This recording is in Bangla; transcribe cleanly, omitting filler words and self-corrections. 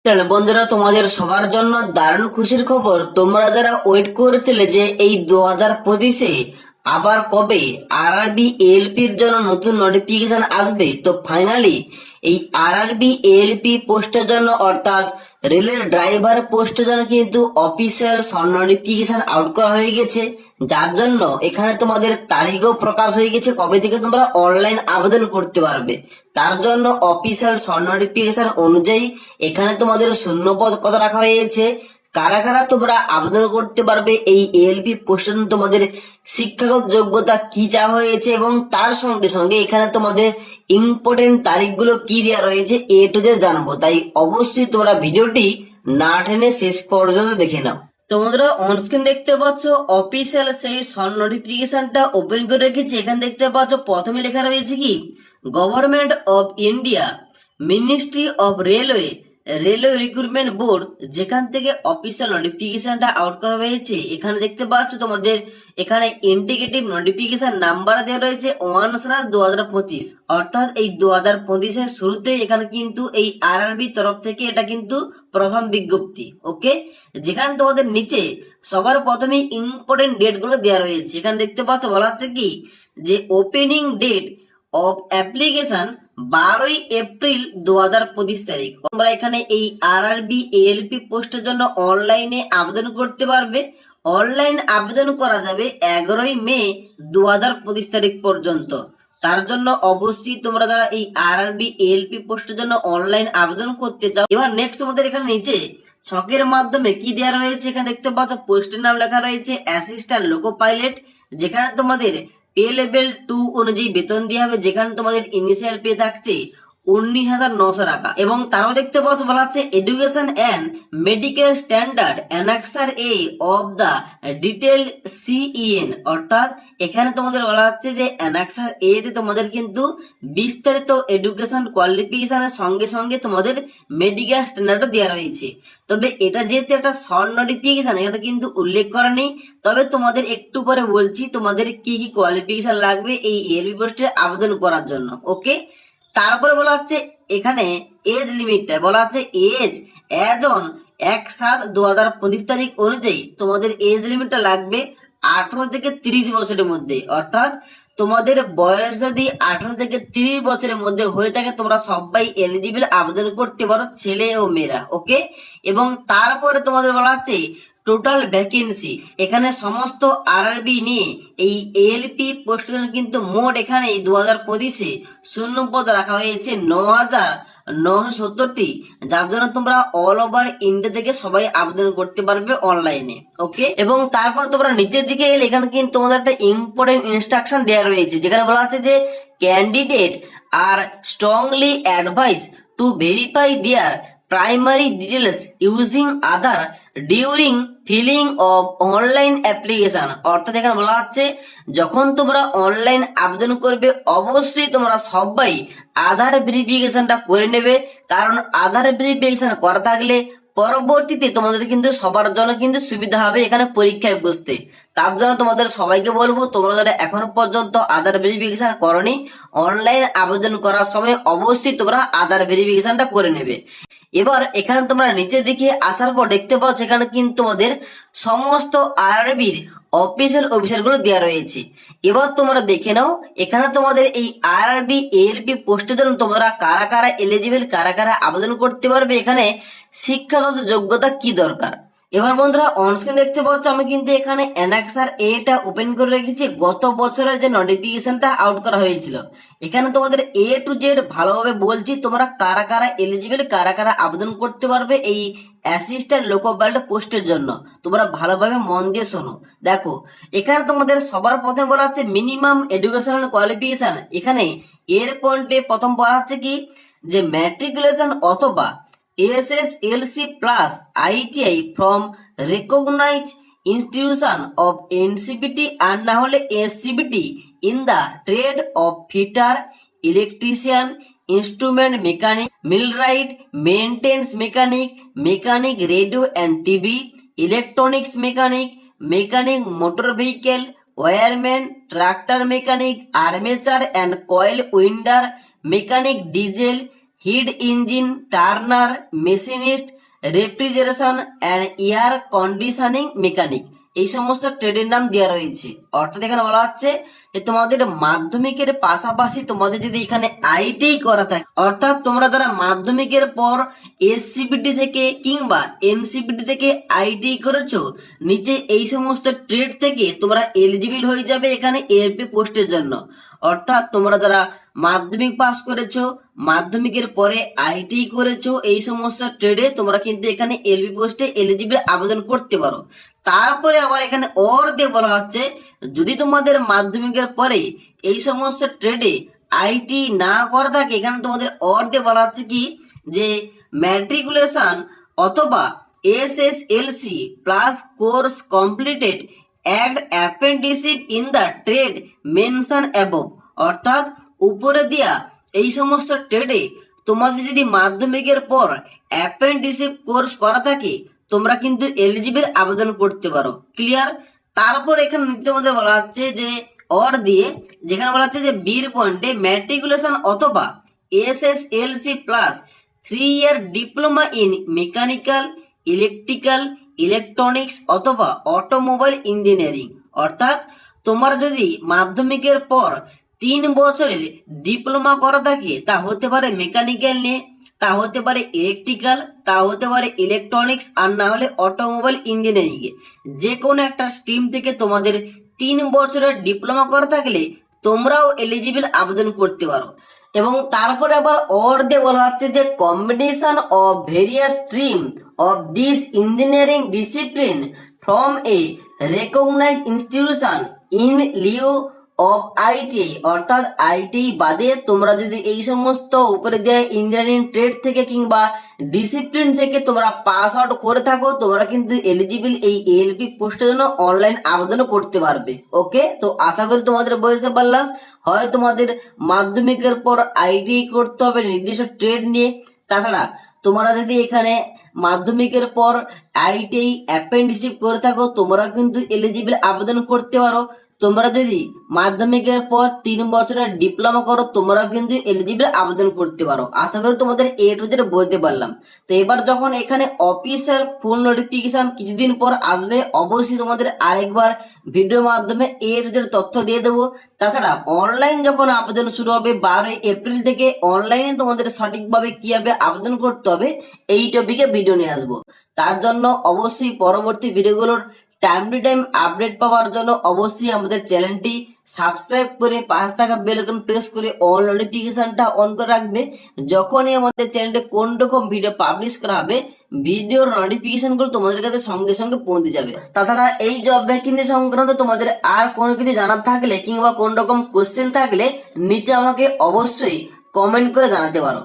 চলো বন্ধুরা, তোমাদের সবার জন্য দারুণ খুশির খবর। তোমরা যারা ওয়েট করেছিলে যে এই 2025-এ আবার কবে আরআরবি এএলপির জন্য নতুন নোটিফিকেশন আসবে, তো ফাইনালি এই আরআরবি এএলপি পোস্টের জন্য অর্থাৎ রেলের ড্রাইভার পোস্টের জন্য কিন্তু অফিসিয়াল নোটিফিকেশন আউট করা হয়ে গেছে। যার জন্য এখানে তোমাদের তারিখও প্রকাশ হয়ে গেছে কবে থেকে তোমরা অনলাইন আবেদন করতে পারবে। তার জন্য অফিসিয়াল নোটিফিকেশন অনুযায়ী এখানে তোমাদের শূন্যপদ কত রাখা হয়েছে, কারা কারা তোমরা আবেদন করতে পারবে এই এএলপি পোস্টের জন্য, তোমাদের শিক্ষাগত যোগ্যতা কি চাওয়া হয়েছে, এবং তার সঙ্গে সঙ্গে এখানে তোমাদের ইম্পর্টেন্ট তারিখগুলো কি দেওয়া রয়েছে এ টু জেড জানবো। তাই অবশ্যই তোমরা ভিডিওটি না টেনে শেষ পর্যন্ত দেখে নাও। তোমরা অনস্ক্রিন দেখতে পাচ্ছ অফিসিয়াল সেই নোটিফিকেশনটা ওপেন করে রেখেছি। এখানে দেখতে পাচ্ছ প্রথমে লেখা রয়েছে কি, government of India, ministry of railway, railway recruitment board, যেখান থেকে অফিসিয়াল নোটিফিকেশনটা আউট করা হয়েছে। এখানে দেখতে পাচ্ছ তোমাদের এখানে ইন্ডিকেটিভ নোটিফিকেশন নাম্বার দেওয়া রয়েছে 1/2025, অর্থাৎ এই 2025-এর শুরুতে এখানে কিন্তু এই আরআরবি তরফ থেকে এটা কিন্তু প্রথম বিজ্ঞপ্তি। ওকে, যেখানে তোমাদের নিচে সবার প্রথমে ইম্পর্টেন্ট ডেট গুলো দেওয়া রয়েছে। এখানে দেখতে পাচ্ছ বলা হচ্ছে কি, যে opening date of application 12 April 2025 তারিখ। তোমরা এখানে এই আরআরবি এএলপি পোস্টের জন্য অনলাইনে আবেদন করতে পারবে। অনলাইন আবেদন করা যাবে 11 মে 2025 তারিখ পর্যন্ত। তার জন্য অবশ্যই তোমরা যারা এই আরআরবি এএলপি পোস্টের জন্য অনলাইন আবেদন করতে চাও। এবার নেক্সট তোমাদের এখানে নিচে ছকের মাধ্যমে কি দেওয়া রয়েছে, এখানে দেখতে পাচ্ছ পোস্টের নাম লেখা রয়েছে অ্যাসিস্ট্যান্ট লোকো পাইলট, যেখানে তোমাদের পে লেভেল 2 অনুযায়ী বেতন দেওয়া হবে, যেখানে তোমাদের ইনিশিয়াল পে থাকছে 19,900 টাকা। এবং তারাও দেখতে পাচ্ছ বলা হচ্ছে education and medical standard annexure A of the detail CEN, অর্থাৎ এখানে তোমাদের বলা হচ্ছে যে অ্যানাক্সার এ তে তোমাদের কিন্তু বিস্তারিত এডুকেশন কোয়ালিফিকেশনের সঙ্গে সঙ্গে তোমাদের মেডিকেল স্ট্যান্ডার্ডও দেওয়া রয়েছে। তবে এটা যেহেতু একটা শর্ট নোটিফিকেশন, এটা কিন্তু উল্লেখ করা নেই। তবে তোমাদের একটু পরে বলছি তোমাদের কি কি কোয়ালিফিকেশন লাগবে এই এএলপি পোস্টে আবেদন করার জন্য। ওকে, তারপরে বলা হচ্ছে এখানে এজ লিমিটটা বলা হচ্ছে এজ অন 1/7/2025 তারিখ অনুযায়ী তোমাদের এজ লিমিটটা লাগবে 18 থেকে 30 বছরের মধ্যে। অর্থাৎ তোমাদের বয়স যদি 18 থেকে 30 বছরের মধ্যে হয়ে থাকে তোমরা সবাই এলিজিবল আবেদন করতে পারো, ছেলে ও মেয়েরা। ওকে, এবং তারপরে তোমাদের বলা হচ্ছে টোটাল ভ্যাকেন্সি, এখানে সমস্ত আরআরবি নিয়ে এই এএলপি পোস্টের কিন্তু মোট এখানে 2025-এ শূন্য পদ রাখা হয়েছে 9,970টি, যার জন্য তোমরা অল ওভার ইন্ডিয়া থেকে সবাই আবেদন করতে পারবে অনলাইনে। ওকে, এবং তারপর তোমরা নিচের দিকে এলে এখানে কিন্তু তোমাদের একটা ইম্পর্টেন্ট ইনস্ট্রাকশন দেওয়া রয়েছে, যেখানে বলা আছে যে candidate are strongly advise to verify their primary details using Aadhaar during filling of online application. অর্থাৎ এখানে বলা হচ্ছে যখন তোমরা অনলাইন আবেদন করবে অবশ্যই তোমরা সবাই আধার ভেরিফিকেশনটা করে নেবে, কারণ আধার ভেরিফিকেশন করা থাকলে পরবর্তীতে তোমাদের কিন্তু সবার জন্য কিন্তু সুবিধা হবে এখানে পরীক্ষায় বসতে। তার জন্য তোমাদের সবাইকে বলবো তোমরা যারা এখনো পর্যন্ত আধার ভেরিফিকেশন করনি, অনলাইন আবেদন করার সময় অবশ্যই তোমরা আধার ভেরিফিকেশনটা করে নেবে। এবার এখানে তোমরা নিচের দিকে আসার পর দেখতে পাচ্ছ এখানে কিন্তু তোমাদের সমস্ত আরআরবির অফিসার গুলো দেওয়া রয়েছে। এবার তোমরা দেখে নাও এখানে তোমাদের এই আরআরবি এএলপি পোস্টের জন্য তোমরা কারা কারা এলিজিবল, কারা কারা আবেদন করতে পারবে, এখানে শিক্ষাগত যোগ্যতা কি দরকার। এবার বন্ধুরা অনস্ক্রিন দেখতে পাচ্ছ আমি কিন্তু এখানে অ্যানাক্সার এটা ওপেন করে রেখেছি, গত বছরের যে নোটিফিকেশনটা আউট করা হয়েছিল। এখানে তোমাদের এ টু জেড ভালোভাবে বলছি তোমরা কারা কারা এলিজিবল, কারা কারা আবেদন করতে পারবে এই অ্যাসিস্ট্যান্ট লোকো পাইলট পোস্টের জন্য। তোমরা ভালোভাবে মন দিয়ে শোনো। দেখো এখানে তোমাদের সবার প্রথমে বলা হচ্ছে মিনিমাম এডুকেশনাল কোয়ালিফিকেশন। এখানে এর পয়েন্টে প্রথম বলা হচ্ছে কি, যে ম্যাট্রিকুলেশন অথবা SSLC plus ITI from recognise institution of NCVT আর না হলে SCVT in the trade of fitter, electrician, instrument mechanic, millwright, maintenance mechanic, mechanic radio and TV, electronics mechanic, mechanic motor vehicle, wireman, tractor mechanic, armature and coil winder, mechanic diesel, heat engine, turner, machinist, refrigeration and air conditioning mechanic, এই সমস্ত ট্রেডের নাম দেওয়া রয়েছে। অর্থাৎ এখানে বলা হচ্ছে যে তোমাদের মাধ্যমিকের পাশাপাশি তোমাদের যদি এখানে আইটিআই করা থাকে, অর্থাৎ তোমরা যারা মাধ্যমিকের পর এসসিবিটি থেকে কিংবা এনসিবিটি থেকে আইটিআই করেছো, নিচে এই সমস্ত ট্রেড থেকে তোমরা এলিজিবল হয়ে যাবে এখানে এলপি পোস্টের জন্য। অর্থাৎ তোমরা যারা মাধ্যমিক পাস করেছো, মাধ্যমিকের পরে আইটিআই করেছো, এই সমস্ত ট্রেডে তোমরা কিন্তু এখানে এলপি পোস্টে এলিজিবল আবেদন করতে পারো। তারপরে আবার এখানে অর দিয়ে বলা হচ্ছে যদি তোমাদের মাধ্যমিকের পরে এই সমস্ত ট্রেডে আইটি না করা থাকে, এখানে তোমাদের অর দিয়ে বলা হচ্ছে কি যে ম্যাট্রিকুলেশন অথবা SSLC plus course completed and apprenticeship in the trade mention above. অর্থাৎ উপরে দেয়া এই সমস্ত ট্রেডে তোমাদের যদি মাধ্যমিকের পর অ্যাপ্রেন্টিসশিপ কোর্স করা থাকে তোমরা কিন্তু এলিজিবল আবেদন করতে পারো। ক্লিয়ার? তারপর এখানে নিতে মধ্যে বলা হচ্ছে যে অর দিয়ে, যেখানে বলা হচ্ছে যে বীর পয়েন্টে ম্যাট্রিকুলেশন অথবা SSLC plus 3 year diploma in mechanical, electrical, electronics অথবা অটোমোবাইল ইঞ্জিনিয়ারিং। অর্থাৎ তোমার যদি মাধ্যমিকের পর 3 বছরের ডিপ্লোমা করা থাকে, তা হতে পারে মেকানিক্যাল নিয়ে, তা হতে পারে ইলেকট্রিক্যাল, তা হতে পারে ইলেকট্রনিক্স, আর না হলে অটোমোবাইল ইঞ্জিনিয়ারিং এ যে কোনো একটা স্ট্রিম থেকে তোমাদের 3 বছরের ডিপ্লোমা করা থাকলে তোমরাও এলিজিবল আবেদন করতে পারো। এবং তারপরে আবার অর দিয়ে বলা হচ্ছে যে combination of various stream of this engineering discipline from a recognize institution in lieu of ITI. অর্থাৎ আইটিআই বাদে তোমরা যদি এই সমস্ত উপরে দেওয়া ইঞ্জিনিয়ারিং ট্রেড থেকে কিংবা ডিসিপ্লিন থেকে তোমরা পাস আউট করে থাকো, তোমরা কিন্তু এলিজিবল এই এএলপি পোস্টের জন্য অনলাইন আবেদনও করতে পারবে। ওকে, তো আশা করি তোমাদের বুঝতে পারলাম। হয় তোমাদের মাধ্যমিকের পর আইটিআই করতে হবে নির্দিষ্ট ট্রেড নিয়ে, তাছাড়া তোমরা যদি এখানে মাধ্যমিকের পর আইটিআই অ্যাপ্রেন্টিসশিপ করে থাকো তোমরা কিন্তু এলিজিবল আবেদন করতে পারো। তোমরা যদি মাধ্যমিকের পর 3 বছরের ডিপ্লোমা করো তোমরা কিন্তু এলিজিবল আবেদন করতে পারো। আশা করি তোমাদের এ টু জেড বলতে পারলাম। তো এবার যখন এখানে অফিসিয়াল ফুল নোটিফিকেশন কিছুদিন পর আসবে, অবশ্যই তোমাদের আরেকবার ভিডিওর মাধ্যমে এ টু জেড তথ্য দিয়ে দেবো। তাছাড়া অনলাইন যখন আবেদন শুরু হবে 12 এপ্রিল থেকে, অনলাইনে তোমাদের সঠিকভাবে কিভাবে আবেদন করতে হবে এই টপিকে ভিডিও নিয়ে আসবো। তার জন্য অবশ্যই পরবর্তী ভিডিওগুলোর টাইম টু টাইম আপডেট পাওয়ার জন্য অবশ্যই আমাদের চ্যানেলটি সাবস্ক্রাইব করে পাশে থাকা বেল আইকন প্রেস করে অল নোটিফিকেশনটা অন করে রাখবে। যখনই আমাদের চ্যানেলে কোন রকম ভিডিও পাবলিশ করা হবে ভিডিওর নোটিফিকেশনগুলো তোমাদের কাছে সঙ্গে সঙ্গে পৌঁছে যাবে। তাছাড়া এই জব ভ্যাকেন্সি সংক্রান্ত তোমাদের আর কোনো কিছু জানার থাকলে কিংবা কোন রকম কোশ্চেন থাকলে নিচে আমাকে অবশ্যই কমেন্ট করে জানাতে পারো।